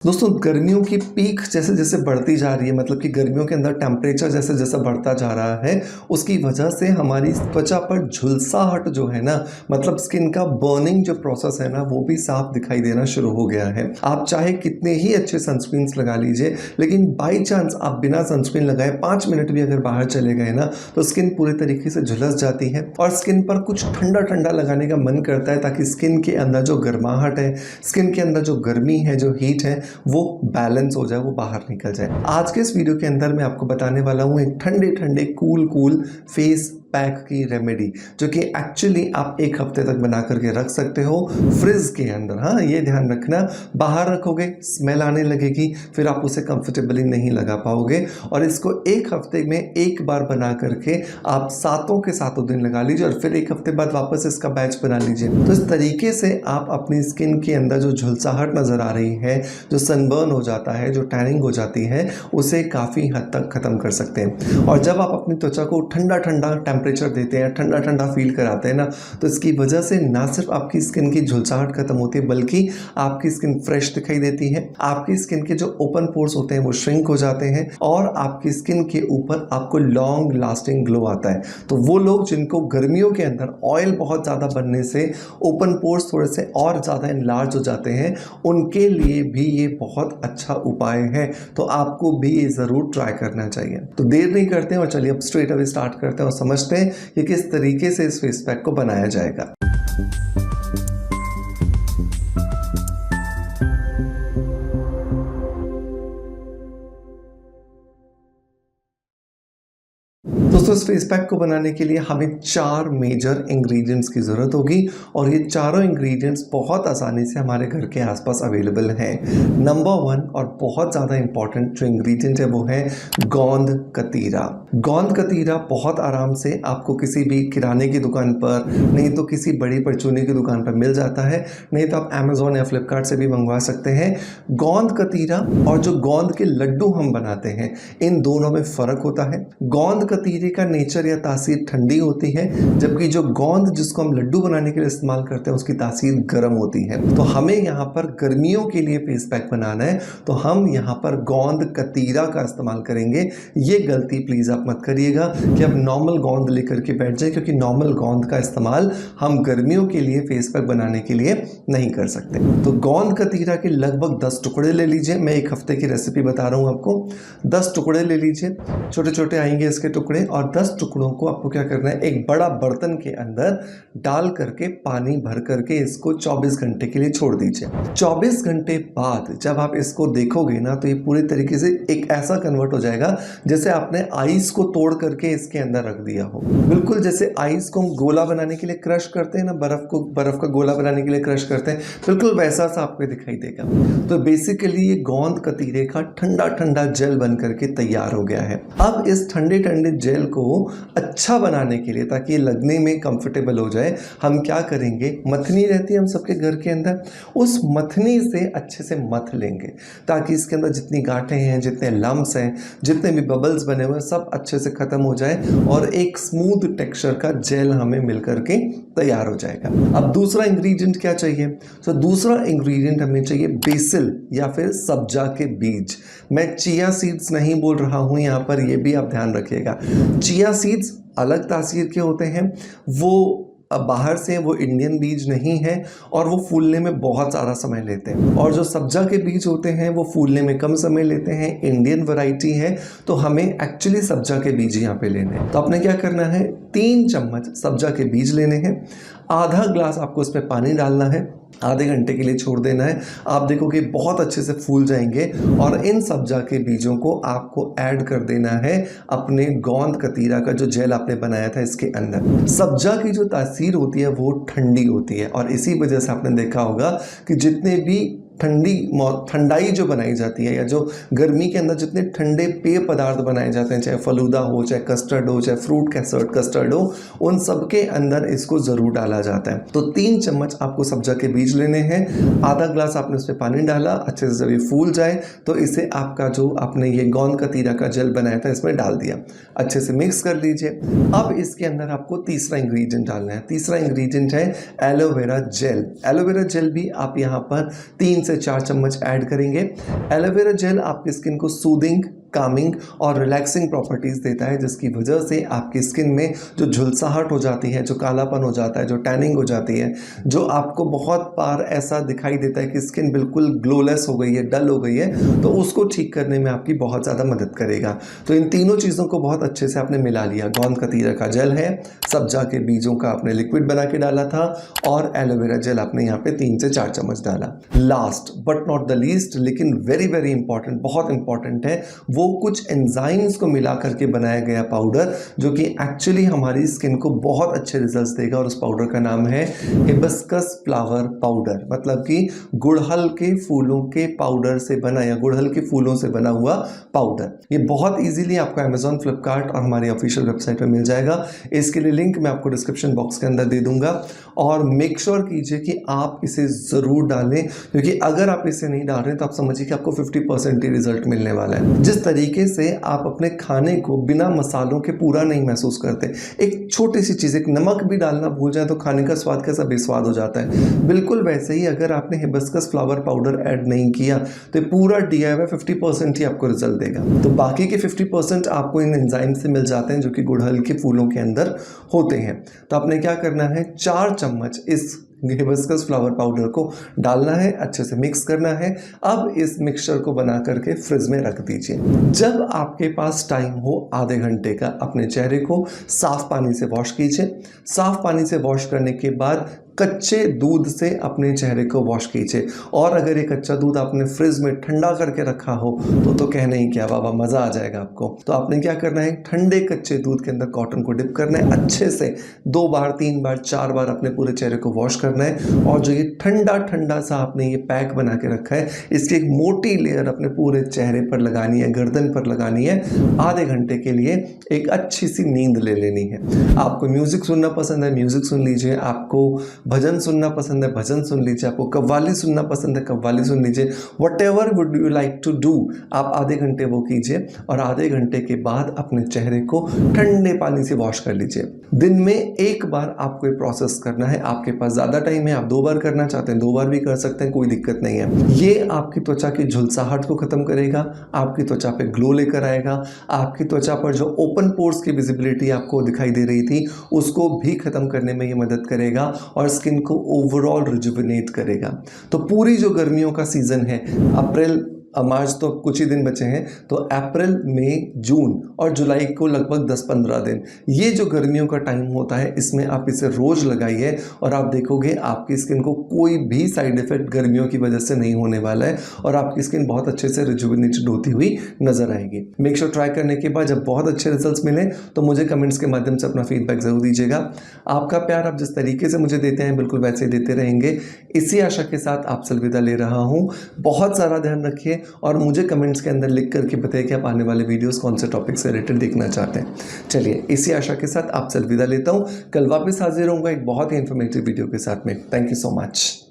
दोस्तों गर्मियों की पीक जैसे जैसे बढ़ती जा रही है, मतलब कि गर्मियों के अंदर टेम्परेचर जैसे जैसे बढ़ता जा रहा है, उसकी वजह से हमारी त्वचा पर झुलसाहट जो है ना, मतलब स्किन का बर्निंग जो प्रोसेस है ना, वो भी साफ दिखाई देना शुरू हो गया है। आप चाहे कितने ही अच्छे सनस्क्रीन्स लगा लीजिए, लेकिन बाई चांस आप बिना सनस्क्रीन लगाए 5 मिनट भी अगर बाहर चले गए ना, तो स्किन पूरे तरीके से झुलस जाती है और स्किन पर कुछ ठंडा ठंडा लगाने का मन करता है, ताकि स्किन के अंदर जो गर्माहट है, स्किन के अंदर जो गर्मी है, जो हीट है, वो बैलेंस हो जाए, वो बाहर निकल जाए। आज के इस वीडियो के अंदर मैं आपको बताने वाला हूँ एक ठंडे ठंडे कूल फेस पैक की रेमेडी, जो कि एक्चुअली आप 1 हफ्ते तक बना करके रख सकते हो फ्रिज के अंदर। हाँ, ये ध्यान रखना, बाहर रखोगे स्मेल आने लगेगी, फिर आप उसे कंफर्टेबली नहीं लगा पाओगे। और इसको 1 हफ्ते में एक बार बना करके आप सातों के सातों दिन लगा लीजिए और फिर 1 हफ्ते बाद वापस इसका बैच बना लीजिए। तो इस तरीके से आप अपनी स्किन के अंदर जो झुलसाहट नजर आ रही है, जो सनबर्न हो जाता है, जो टैनिंग हो जाती है, उसे काफ़ी हद तक ख़त्म कर सकते हैं। और जब आप अपनी त्वचा को ठंडा ठंडा टेम्परेचर देते हैं, ठंडा ठंडा फील कराते हैं ना, तो इसकी वजह से ना सिर्फ आपकी स्किन की झुलसाहट खत्म होती है, बल्कि आपकी स्किन फ्रेश दिखाई देती है। आपकी स्किन के जो ओपन पोर्स होते हैं वो श्रिंक हो जाते हैं और आपकी स्किन के ऊपर आपको लॉन्ग लास्टिंग ग्लो आता है। तो वो लोग जिनको गर्मियों के अंदर ऑयल बहुत ज़्यादा बनने से ओपन पोर्स थोड़े से और ज़्यादा इनलार्ज हो जाते हैं, उनके लिए भी ये बहुत अच्छा उपाय है। तो आपको भी ये ज़रूर ट्राई करना चाहिए। तो देर नहीं करते हैं और चलिए अब स्ट्रेट अवे स्टार्ट करते हैं और समझते हैं कि किस तरीके से इस फेस पैक को बनाया जाएगा। दोस्तों इस फेस पैक को बनाने के लिए हमें 4 मेजर इंग्रेडिएंट्स की ज़रूरत होगी और ये चारों इंग्रेडिएंट्स बहुत आसानी से हमारे घर के आसपास अवेलेबल हैं। नंबर 1 और बहुत ज़्यादा इंपॉर्टेंट जो इंग्रेडिएंट है वो है गोंद कतीरा। गोंद कतीरा बहुत आराम से आपको किसी भी किराने की दुकान पर, नहीं तो किसी बड़ी परचूनी की दुकान पर मिल जाता है, नहीं तो आप अमेजोन या फ्लिपकार्ट से भी मंगवा सकते हैं। गोंद कतीरा और जो गोंद के लड्डू हम बनाते हैं, इन दोनों में फ़र्क होता है। गोंद कतीरे का नेचर या तासीर ठंडी होती है, जबकि जो गोंद जिसको हम लड्डू बनाने के लिए इस्तेमाल करते हैं उसकी तासीर गर्म होती है। तो हमें यहाँ पर गर्मियों के लिए फेस पैक बनाना है, तो हम यहाँ पर गोंद कतीरा का इस्तेमाल करेंगे। ये गलती प्लीज़ आप मत करिएगा कि आप नॉर्मल गोंद लेकर के बैठ जाए, क्योंकि नॉर्मल गोंद का इस्तेमाल हम गर्मियों के लिए फेस पैक बनाने के लिए नहीं कर सकते। तो गोंद कतीरा के लगभग 10 टुकड़े ले लीजिए। मैं 1 हफ्ते की रेसिपी बता रहा हूँ आपको। 10 टुकड़े ले लीजिए, छोटे छोटे आएंगे इसके टुकड़े, और 10 टुकड़ों को आपको क्या करना है, एक बड़ा बर्तन के अंदर डाल करके पानी भर करके इसको 24 घंटे के लिए छोड़ दीजिए। 24 घंटे बाद जब आप इसको देखोगे ना, तो ये पूरी तरीके से एक ऐसा कन्वर्ट हो जाएगा जैसे आपने आइस को तोड़ करके इसके अंदर रख दिया हो। बिल्कुल जैसे आइस को हम गोला बनाने के लिए क्रश करते हैं ना, बर्फ का गोला बनाने के लिए क्रश करते हैं, बिल्कुल वैसा सा आपको दिखाई देगा। तो बेसिकली ये गोंद कतीरे का ठंडा ठंडा जेल बन करके तैयार हो गया है। अब इस ठंडे ठंडे जेल को अच्छा बनाने के लिए, ताकि ये लगने में कंफर्टेबल हो जाए, हम क्या करेंगे, मथनी रहती है हम सबके घर के अंदर, उस मथनी से अच्छे से मथ लेंगे, ताकि इसके अंदर जितनी गांठें हैं, जितने लम्स हैं, जितने भी बबल्स बने हुए हैं, सब अच्छे से खत्म हो जाए और एक स्मूथ टेक्सचर का जेल हमें मिल करके तैयार हो जाएगा। अब दूसरा इंग्रेडिएंट क्या चाहिए? तो दूसरा इंग्रेडिएंट हमें चाहिए बेसिल या फिर सब्जा के बीज। मैं चिया सीड्स नहीं बोल रहा हूँ यहाँ पर, ये भी आप ध्यान रखिएगा। चिया सीड्स अलग तासीर के होते हैं, वो बाहर से, वो इंडियन बीज नहीं है और वो फूलने में बहुत सारा समय लेते हैं। और जो सब्जा के बीज होते हैं वो फूलने में कम समय लेते हैं, इंडियन वैरायटी है, तो हमें एक्चुअली सब्जा के बीज यहाँ पे लेने हैं। तो आपने क्या करना है, 3 चम्मच सब्जा के बीज लेने हैं, आधा ग्लास आपको इसमें पानी डालना है, आधे घंटे के लिए छोड़ देना है। आप देखोगे बहुत अच्छे से फूल जाएंगे और इन सब्जा के बीजों को आपको ऐड कर देना है अपने गोंद कतीरा का जो जेल आपने बनाया था इसके अंदर। सब्जा की जो तासीर होती है वो ठंडी होती है और इसी वजह से आपने देखा होगा कि जितने भी ठंडाई जो बनाई जाती है, या जो गर्मी के अंदर जितने ठंडे पेय पदार्थ बनाए जाते हैं, चाहे फलूदा हो, चाहे कस्टर्ड हो, चाहे फ्रूट कस्टर्ड हो, उन सब के अंदर इसको ज़रूर डाला जाता है। तो 3 चम्मच आपको सब्जा के बीज लेने हैं, आधा ग्लास आपने उसमें पानी डाला, अच्छे से जब ये फूल जाए तो इसे आपका जो आपने ये गोंद कतीरा का जेल बनाया था इसमें डाल दिया, अच्छे से मिक्स कर लीजिए। अब इसके अंदर आपको तीसरा इंग्रेडिएंट डालना है। तीसरा इंग्रेडिएंट है एलोवेरा जेल। एलोवेरा जेल भी आप यहाँ पर 3 से 4 चम्मच ऐड करेंगे। एलोवेरा जेल आपकी स्किन को सूदिंग, कामिंग और रिलैक्सिंग प्रॉपर्टीज़ देता है, जिसकी वजह से आपकी स्किन में जो झुलसाहट हो जाती है, जो कालापन हो जाता है, जो टैनिंग हो जाती है, जो आपको बहुत बार ऐसा दिखाई देता है कि स्किन बिल्कुल ग्लोलेस हो गई है, डल हो गई है, तो उसको ठीक करने में आपकी बहुत ज़्यादा मदद करेगा। तो इन तीनों चीज़ों को बहुत अच्छे से आपने मिला लिया। गोंद कतीरा का जेल है, सब्जा के बीजों का आपने लिक्विड बना के डाला था और एलोवेरा जेल आपने यहाँ पे 3 से 4 चम्मच डाला। Last but not the least, लेकिन वेरी वेरी इंपॉर्टेंट, बहुत इंपॉर्टेंट है, वो कुछ एंजाइम्स को मिला करके बनाया गया पाउडर, जो कि एक्चुअली हमारी स्किन को बहुत अच्छे रिजल्ट्स देगा। और उस पाउडर का नाम है हिबिस्कस फ्लावर पाउडर, मतलब कि गुड़हल के फूलों के पाउडर से बना या गुड़हल के फूलों से बना हुआ पाउडर। ये बहुत इजीली आपको अमेजॉन, फ्लिपकार्ट और हमारी ऑफिशियल वेबसाइट पर मिल जाएगा। इसके लिए लिंक मैं आपको डिस्क्रिप्शन बॉक्स के अंदर दे दूंगा। और मेक श्योर कीजिए कि आप इसे ज़रूर डालें, क्योंकि अगर आप इसे नहीं डाल रहे तो आप समझिए कि आपको 50% ही रिजल्ट मिलने वाला है। जिस तरीके से आप अपने खाने को बिना मसालों के पूरा नहीं महसूस करते, एक छोटी सी चीज़, एक नमक भी डालना भूल जाए तो खाने का स्वाद कैसा बेस्वाद हो जाता है, बिल्कुल वैसे ही अगर आपने हिबिस्कस फ्लावर पाउडर ऐड नहीं किया तो पूरा DIY 50% ही आपको रिजल्ट देगा। तो बाकी के 50% आपको इन एंजाइम से मिल जाते हैं, जो कि गुड़हल के फूलों के अंदर होते हैं। तो आपने क्या करना है, 4 चम्मच इस हिबिस्कस फ्लावर पाउडर को डालना है, अच्छे से मिक्स करना है। अब इस मिक्सचर को बना करके फ्रिज में रख दीजिए। जब आपके पास टाइम हो आधे घंटे का, अपने चेहरे को साफ पानी से वॉश कीजिए। साफ पानी से वॉश करने के बाद कच्चे दूध से अपने चेहरे को वॉश कीजिए। और अगर ये कच्चा दूध आपने फ्रिज में ठंडा करके रखा हो तो कहना ही क्या, बाबा मज़ा आ जाएगा आपको। तो आपने क्या करना है, ठंडे कच्चे दूध के अंदर कॉटन को डिप करना है, अच्छे से 2 बार 3 बार 4 बार अपने पूरे चेहरे को वॉश करना है। और जो ये ठंडा ठंडा सा आपने ये पैक बना के रखा है, इसकी एक मोटी लेयर अपने पूरे चेहरे पर लगानी है, गर्दन पर लगानी है। आधे घंटे के लिए एक अच्छी सी नींद ले लेनी है। आपको म्यूजिक सुनना पसंद है, म्यूजिक सुन लीजिए। आपको भजन सुनना पसंद है, भजन सुन लीजिए। आपको कव्वाली सुनना पसंद है, कव्वाली सुन लीजिए। Whatever would you like to do, आप आधे घंटे वो कीजिए। और आधे घंटे के बाद अपने चेहरे को ठंडे पानी से वॉश कर लीजिए। दिन में एक बार आपको ये प्रोसेस करना है। आपके पास ज़्यादा टाइम है, आप 2 बार करना चाहते हैं 2 बार भी कर सकते हैं, कोई दिक्कत नहीं है। ये आपकी त्वचा की झुलसाहट को खत्म करेगा, आपकी त्वचा पे ग्लो लेकर आएगा। आपकी त्वचा पर जो ओपन पोर्स की विजिबिलिटी आपको दिखाई दे रही थी, उसको भी खत्म करने में ये मदद करेगा और स्किन को ओवरऑल रिजुविनेट करेगा। तो पूरी जो गर्मियों का सीजन है, अप्रैल मार्च तो कुछ ही दिन बचे हैं, तो अप्रैल, मई, जून और जुलाई को लगभग 10-15 दिन, ये जो गर्मियों का टाइम होता है, इसमें आप इसे रोज़ लगाइए और आप देखोगे आपकी स्किन को कोई भी साइड इफेक्ट गर्मियों की वजह से नहीं होने वाला है और आपकी स्किन बहुत अच्छे से रिजुविनेटेड होती हुई नजर आएगी। मेक श्योर ट्राई करने के बाद जब बहुत अच्छे रिजल्ट्स मिले तो मुझे कमेंट्स के माध्यम से अपना फीडबैक ज़रूर दीजिएगा। आपका प्यार आप जिस तरीके से मुझे देते हैं, बिल्कुल वैसे ही देते रहेंगे। इसी आशा के साथ आपसे अलविदा ले रहा हूँ। बहुत सारा ध्यान रखिए और मुझे कमेंट्स के अंदर लिख करके बताइए कि आप आने वाले वीडियोस कौन से टॉपिक से रिलेटेड देखना चाहते हैं। चलिए, इसी आशा के साथ आपसे अलविदा लेता हूँ। कल वापस हाजिर होऊंगा एक बहुत ही इन्फॉर्मेटिव वीडियो के साथ में। Thank you so much.